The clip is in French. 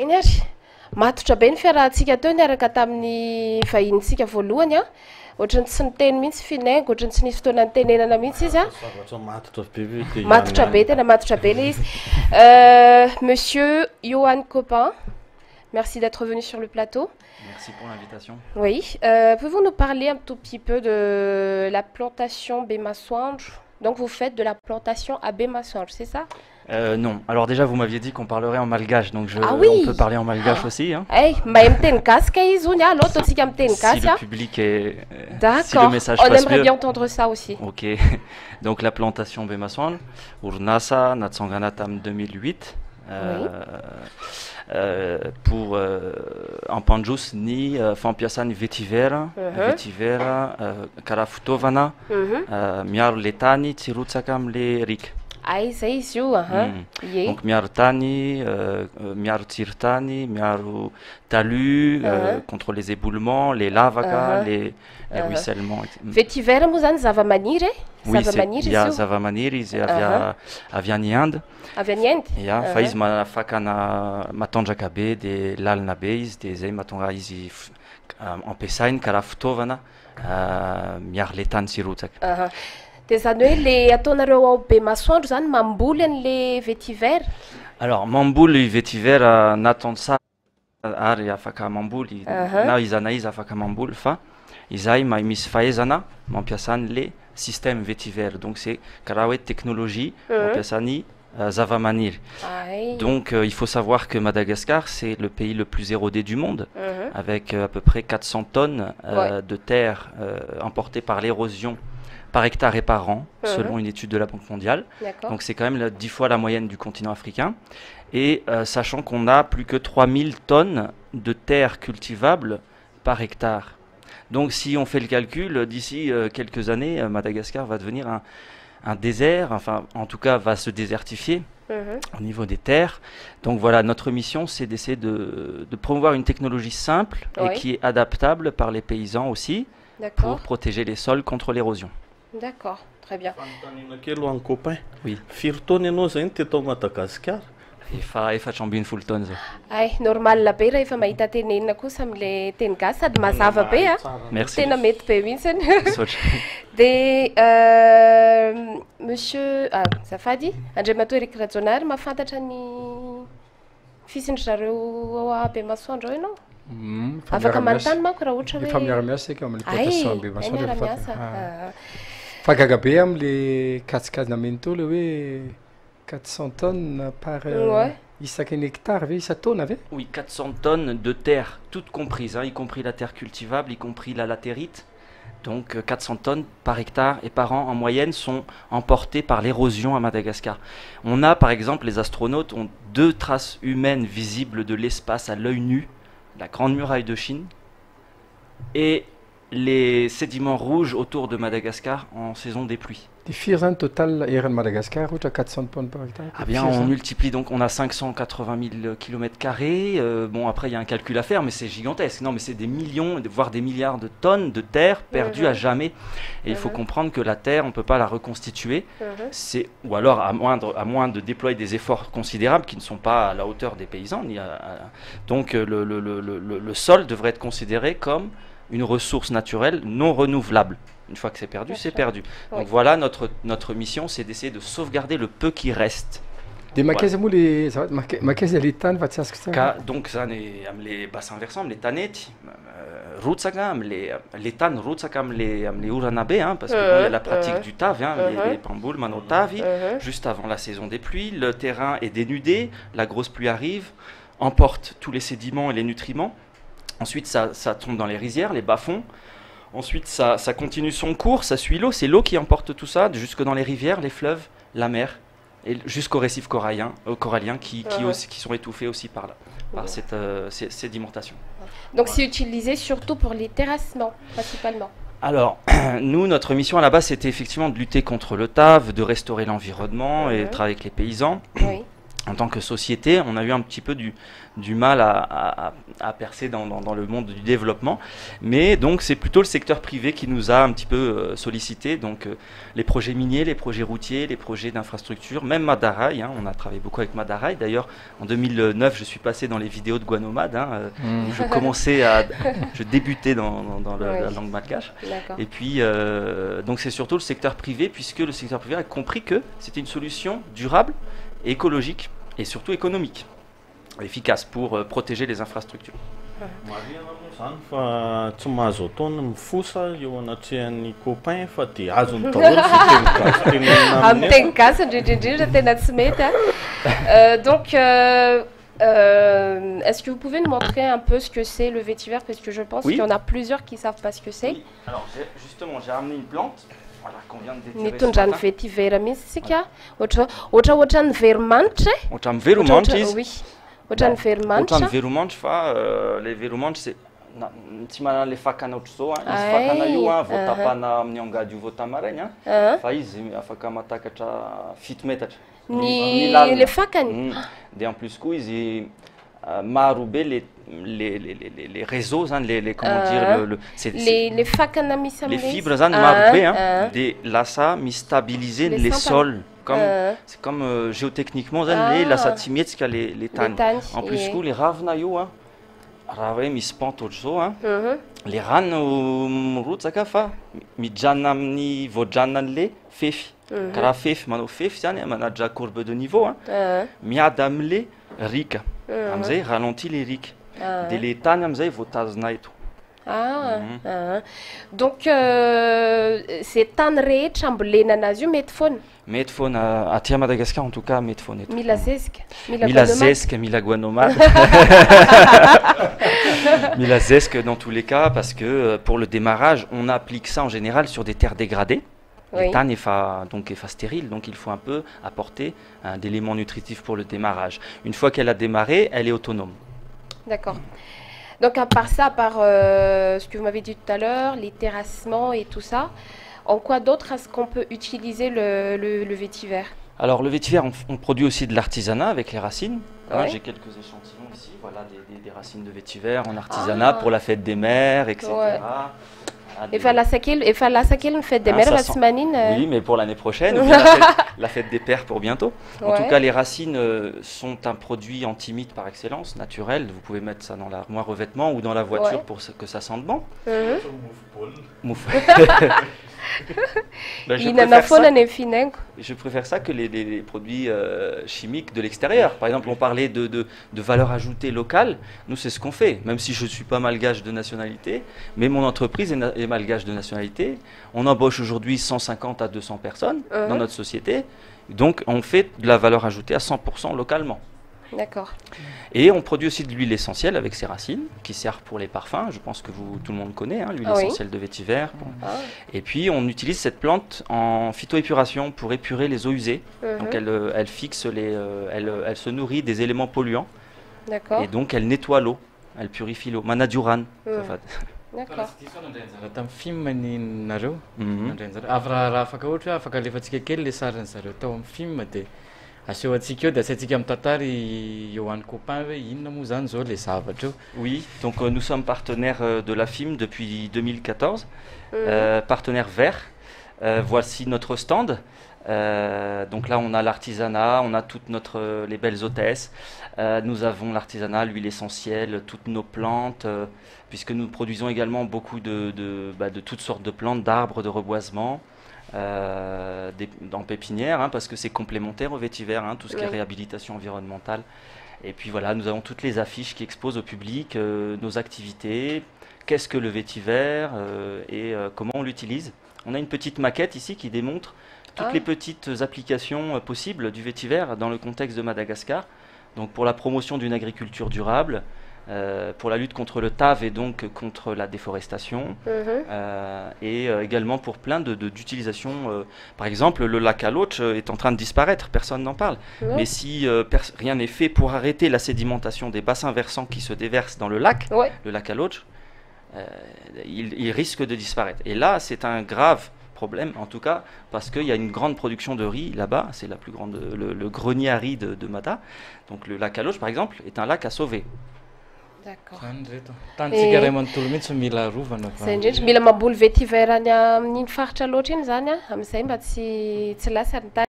eny ary matotra be ny fiarahantsika teo niaraka tamin'ny vahinintsika voalohany a ohatrany tsy niteny mihitsy finaingo ohatrany tsy nisy fotoana nitenenana mihitsy izy a matotra be tena matotra be le izy monsieur Johan Copin, merci d'être venu sur le plateau. Merci pour l'invitation. Oui, pouvez-vous nous parler un tout petit peu de la plantation Bemaswange? Donc vous faites de la plantation à Bemaswange, c'est ça? Non. Alors déjà, vous m'aviez dit qu'on parlerait en malgache, donc oui. On peut parler en malgache aussi. Hein. Hey, si le public est... D'accord, si le message on passe aimerait mieux. bien entendre ça aussi. Ok. Donc la plantation Bemaswange, Urnasa, Natsanganatam 2008. Pour en Panjus ni Fampiasan Vetivera, Karafutovana, Miar Letani, Tsirutsakam le Rik. Ay, ça ici où Donc Miar Tani, Miar Tsirtani, Miar Talu, contre les éboulements, les lavagas, les ruissellements. Vetivera muzan zavamaniry? Oui, il y a zavamaniry, il y a avianiand. Avianiand? Ja, faiz mafakana matandraka be de lalina be izy de zay mahatonga izy ampiasainy karaha fitaovana miaro le tany tsirotsaka. De zany hoe le ataonareo ao Bemaswange zany mamboly an'le vetiver? Alors mamboly vetiver natansa ary afaka mamboly na iza na iza afaka mamboly fa izahay misy fahaizana mampiasa an'le système vetiver, donc c'est karaha hoe technologie mampiasa ny zavamaniry. Donc il faut savoir que Madagascar c'est le pays le plus érodé du monde, avec à peu près 400 tonnes de terre emportées par l'érosion par hectare et par an, selon une étude de la Banque mondiale. Donc c'est quand même 10 fois la moyenne du continent africain. Et sachant qu'on a plus que 3000 tonnes de terre cultivable par hectare. Donc si on fait le calcul, d'ici quelques années, Madagascar va devenir un désert, enfin en tout cas va se désertifier au niveau des terres. Donc voilà, notre mission c'est d'essayer de promouvoir une technologie simple et qui est adaptable par les paysans aussi, pour protéger les sols contre l'érosion. D'accord, très bien. Oui. Efa trambiny folo taona zao. Ay, normal be raha efa mahita tenenina kosa am'le teny gasy sady mazava be a. Merci. Tena mety be mihitsiny. De monsieur Zafady, Andriamatoa Eric Rajonary mahafantatra ny fisindry zareo a Bemaswange ianao? Afaka manontany manko raha ohatra hoe efa miara-miasa sika amin'ny plantation Bemaswange. Miara-miasa. Fagaga be am'le katsikazina meny tao le hoe 400 tonnes par hectare, Oui, 400 tonnes de terre, toutes comprises, hein, y compris la terre cultivable, y compris la latérite. Donc 400 tonnes par hectare et par an en moyenne sont emportées par l'érosion à Madagascar. On a par exemple, les astronautes ont 2 traces humaines visibles de l'espace à l'œil nu, la Grande Muraille de Chine, et les sédiments rouges autour de Madagascar en saison des pluies. Des firs total de Madagascar, 400 tonnes par hectare. Ah bien, on multiplie, donc on a 580 000 km². Bon, après, il y a un calcul à faire, mais c'est gigantesque. Non, mais c'est des millions, voire des milliards de tonnes de terre perdues à jamais. Et il faut comprendre que la terre, on ne peut pas la reconstituer. Ou alors, à moins de déployer des efforts considérables qui ne sont pas à la hauteur des paysans. Donc, le sol devrait être considéré comme une ressource naturelle non renouvelable. Une fois que c'est perdu, c'est perdu. Donc voilà, notre mission, c'est d'essayer de sauvegarder le peu qui reste. Donc ça, les bassins versants, les tanetti, les tan les uranabe, parce qu'il y a la pratique du tav, les pamboules, manotavi, juste avant la saison des pluies. Le terrain est dénudé, la grosse pluie arrive, emporte tous les sédiments et les nutriments. Ensuite, ça tombe dans les rizières, les bas-fonds. Ensuite, ça continue son cours, ça suit l'eau. C'est l'eau qui emporte tout ça, jusque dans les rivières, les fleuves, la mer, et jusqu'aux récifs coralliens qui sont étouffés aussi par cette sédimentation. Donc c'est utilisé surtout pour les terrassements, principalement. Alors, nous, notre mission à la base, c'était effectivement de lutter contre le TAV, de restaurer l'environnement et de travailler avec les paysans. en tant que société, on a eu un petit peu du mal à percer dans le monde du développement. Mais donc, c'est plutôt le secteur privé qui nous a un petit peu sollicité. Donc, les projets miniers, les projets routiers, les projets d'infrastructure, même Madarai. On a travaillé beaucoup avec Madarai. D'ailleurs, en 2009, je suis passé dans les vidéos de Guanomad. Où je débutais dans la langue malgache. Et puis, donc, c'est surtout le secteur privé, puisque le secteur privé a compris que c'était une solution durable, écologique et surtout économique, efficace pour protéger les infrastructures. Donc, est-ce que vous pouvez nous montrer un peu ce que c'est le vétiver, parce que je pense qu'il y en a plusieurs qui ne savent pas ce que c'est. Oui. Alors, justement, j'ai ramené une plante. Voilà, qu'on vient de détirer. Mitondra ny vétiver misy isika, ohatra ny veromanitra. Ohatra ny veromanitra izy. Oui. Ohatra ny veromanitra. Ohatra ny veromanitra fa le veromanitra c'est tsy manana le fakana ohatra zao izy fakana io vao tapana amin'ny angady io vao tamaraigny fa izy afaka matakatra 7 metatra. Ny le fakany. Dia en plus koa izy maro be les réseaux, comment dire, les fakana misy les fibres maro be de lasa mi stabiliser les sols. C'est comme géotechniquement lasa tsy mihetsika les tany. En plus koa les ravina io raha hoe misy pente ohatra zao le rano mirotsaka fa mijanona amin'ny voajanona an'le fefy. Karaha fefy manao fefy zany manadra courbe de niveau miada amin'le rika. Amizay ralentit les riques. Dia le tany amizay voatazona eto. Donc c'est tany rehetra ambolena anazy io mety foana. Mety foana aty à Madagascar en tout cas mety foana eto. Mila zezika, mila zezika, mila guanomad. Mila zezika dans tous les cas parce que pour le démarrage, on applique ça en général sur des terres dégradées. Le tane est stérile, donc il faut un peu apporter d'éléments nutritifs pour le démarrage. Une fois qu'elle a démarré, elle est autonome. D'accord. Donc à part ça, à part ce que vous m'avez dit tout à l'heure, les terrassements et tout ça, en quoi d'autre est-ce qu'on peut utiliser le vétiver? Alors le vétiver, on produit aussi de l'artisanat avec les racines. J'ai quelques échantillons ici, voilà des racines de vétiver en artisanat pour la fête des mères, etc. Efa lasa kely ny fête des mères la semaine. Oui, mais pour l'année prochaine, ou la fête des pères pour bientôt. En tout cas, les racines sont un produit antimite par excellence, naturel. Vous pouvez mettre ça dans l'armoire revêtement ou dans la voiture pour que ça sente bon. Je préfère ça que les produits chimiques de l'extérieur. Par exemple, on parlait de valeur ajoutée locale. Nous, c'est ce qu'on fait. Même si je ne suis pas malgache de nationalité, mais mon entreprise est malgache de nationalité. On embauche aujourd'hui 150 à 200 personnes dans notre société. Donc, on fait de la valeur ajoutée à 100% localement. D'accord. Et on produit aussi de l'huile essentielle avec ses racines, qui sert pour les parfums. Je pense que tout le monde connaît, l'huile essentielle de vétiver. Et puis on utilise cette plante en phytoépuration pour épurer les eaux usées. Donc elle fixe elle se nourrit des éléments polluants. D'accord. Et donc elle nettoie l'eau, elle purifie l'eau. Manaduran. D'accord. Oui, donc nous sommes partenaires de la FIM depuis 2014, partenaire vert. Voici notre stand. Donc là, on a l'artisanat, on a toutes les belles hôtesses. Nous avons l'artisanat, l'huile essentielle, toutes nos plantes, puisque nous produisons également beaucoup de toutes sortes de plantes, d'arbres, de reboisement. Dans pépinière, parce que c'est complémentaire au vétiver, tout ce qui est réhabilitation environnementale. Et puis voilà, nous avons toutes les affiches qui exposent au public nos activités, qu'est-ce que le vétiver et comment on l'utilise. On a une petite maquette ici qui démontre toutes les petites applications possibles du vétiver dans le contexte de Madagascar. Donc pour la promotion d'une agriculture durable, pour la lutte contre le TAV et donc contre la déforestation, et également pour plein d'utilisations. Par exemple, le lac à Loach est en train de disparaître, personne n'en parle. Mais si rien n'est fait pour arrêter la sédimentation des bassins versants qui se déversent dans le lac à Loach, il risque de disparaître. Et là, c'est un grave problème en tout cas parce qu'il y a une grande production de riz là-bas, c'est la plus grande, le grenier à riz de Mata. Donc le lac à Loge par exemple est un lac à sauver. D'accord. Zay indrindra mila mamboly vétiver any amin'iny faritra loatra iny zany a, amin'izay mba tsy lasy ny tany.